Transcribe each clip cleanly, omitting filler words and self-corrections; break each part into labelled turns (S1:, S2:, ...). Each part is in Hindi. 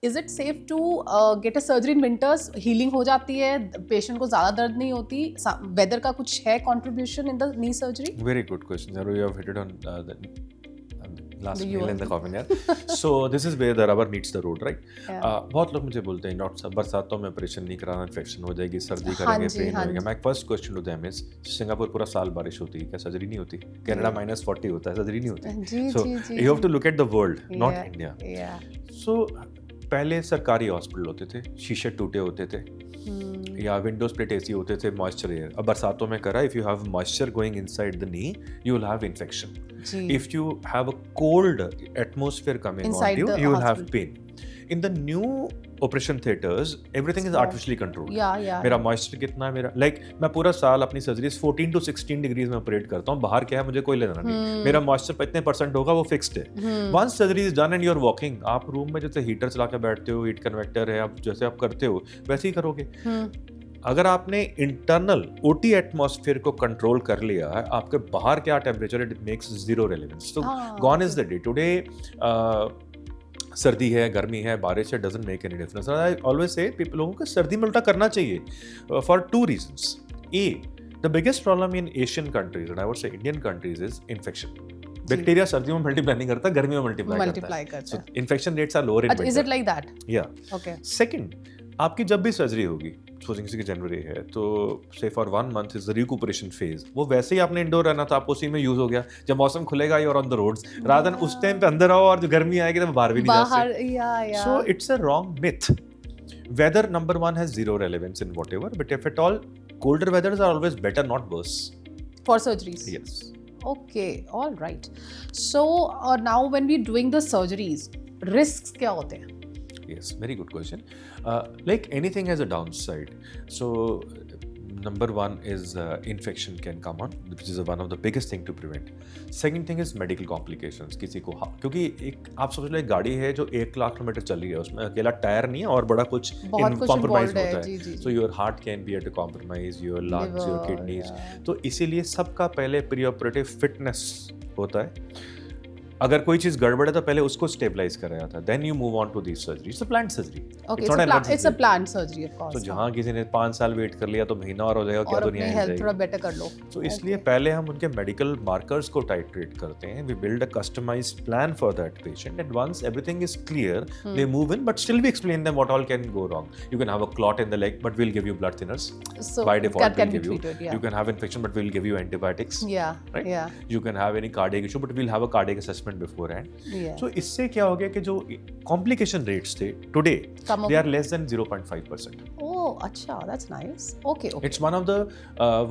S1: Is it safe to get a surgery in winters? Healing हो जाती है, पेशेंट को ज़्यादा दर्द नहीं होती. वेदर का कुछ है contribution in the knee surgery?
S2: Very good question. Zaru, you have hit it on the last nail in the coffin, yeah. So this is where the rubber meets the road, right? बहुत लोग मुझे बोलते हैं डॉक्टर बरसातों में ऑपरेशन नहीं कराना, इन्फेक्शन हो जाएगी, सर्दी करेंगे, पेन होगा. My first question to them is, Singapore पूरा साल बारिश होती है, क्या सर्जरी नहीं होती? कनाडा -40 होता है, सर्जरी नहीं होती. So you have to look at the world, not India. So पहले सरकारी हॉस्पिटल होते थे, शीशे टूटे होते थे, या विंडोज प्लेट ऐसी होते थे, मॉइस्चर एयर. अब बरसातों में करा, if you have moisture going inside the knee, you will have infection. If you have a cold atmosphere coming inside on you, you will have pain. In the new operation theaters, everything is artificially controlled. मेरा मॉइस्चर कितना है, मेरा मैं पूरा साल अपनी सर्जरीज 14 to 16 डिग्रीज में ऑपरेट करता हूँ. बाहर क्या है मुझे कोई लेना नहीं. मेरा मॉइस्चर इतने % होगा, वो फिक्स्ड है. Once surgery is done and you are walking, आप रूम में जैसे हीटर चला के बैठते हो, हीट कन्वेक्टर है, आप जैसे आप करते हो वैसे ही करोगे. अगर आपने इंटरनल ओटी एटमॉस्फेयर को कंट्रोल कर लिया है, आपके बाहर क्या temperature, it makes zero relevance. So gone is the day. Today सर्दी है, गर्मी है, बारिश है, doesn't make any difference. I always say people, लोगों को सर्दी में उल्टा करना चाहिए for 2 reasons. A, the biggest problem in Asian countries and I would say Indian countries is infection. Bacteria सर्दियों में मल्टीप्लाई नहीं करता, गर्मी में मल्टीप्लाई करता है. Infection rates are lower in winter.
S1: Is it like that?
S2: Yeah. Second, आपकी जब भी सर्जरी होगी, सपोजिंग कि जनवरी है, तो से for 1 month is the recuperation phase. वो वैसे ही आपने इंडोर रहना था, आपको उसी में यूज हो गया. जब मौसम खुलेगा, you are on the roads, rather than उस टाइम पे अंदर आओ और जो गर्मी आएगी तो बाहर भी नहीं जा सकते. So it's a wrong myth. Weather number 1 has zero relevance in whatever, but if at all, colder weathers are always better, not worse.
S1: For surgeries?
S2: Yes.
S1: Okay, all right. So now when we're doing the surgeries, risks क्या होते हैं?
S2: Yes, very good question. Like anything has a downside. So number 1 is infection can come on, which is one of the biggest thing to prevent. Second thing is medical complications. किसी को, क्योंकि एक आप समझ लो एक गाड़ी है जो 1 लाख किलोमीटर चल रही है, उसमें अकेला टायर नहीं है और बड़ा कुछ कॉम्प्रोमाइज होता है. So your heart can be at a compromise, your lungs, your kidneys. तो इसीलिए सबका पहले प्री ऑपरेटिव फिटनेस होता है. अगर कोई चीज गड़बड़ है तो पहले उसको स्टेबलाइज कराया जाता है, then you move on to this surgery. It's a planned surgery.
S1: Okay, it's a planned surgery of course.
S2: तो जहां किसी ने 5 साल वेट कर लिया तो महीना और हो जाएगा, क्या दुनिया है,
S1: हेल्थ थोड़ा बेटर कर लो.
S2: तो इसलिए पहले हम उनके मेडिकल मार्कर्स को टाइट्रेट करते हैं. We build a customised plan for that patient, and once everything is clear, they move in, but still we explain them what all can go wrong. You can have a clot in the leg, but we will give you blood thinners. By default we'll give you. You can have infection, but we will give you antibiotics. Right? You can have any cardiac issue, but we'll have a cardiac assessment beforehand. So इससे क्या हो गया कि जो complication rates थे today, they are less than 0.5%.
S1: Oh, अच्छा, that's nice. Okay.
S2: It's one of the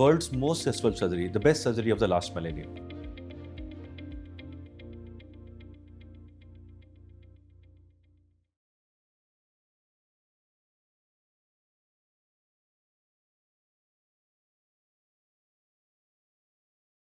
S2: world's most successful surgery, the best surgery of the last millennium.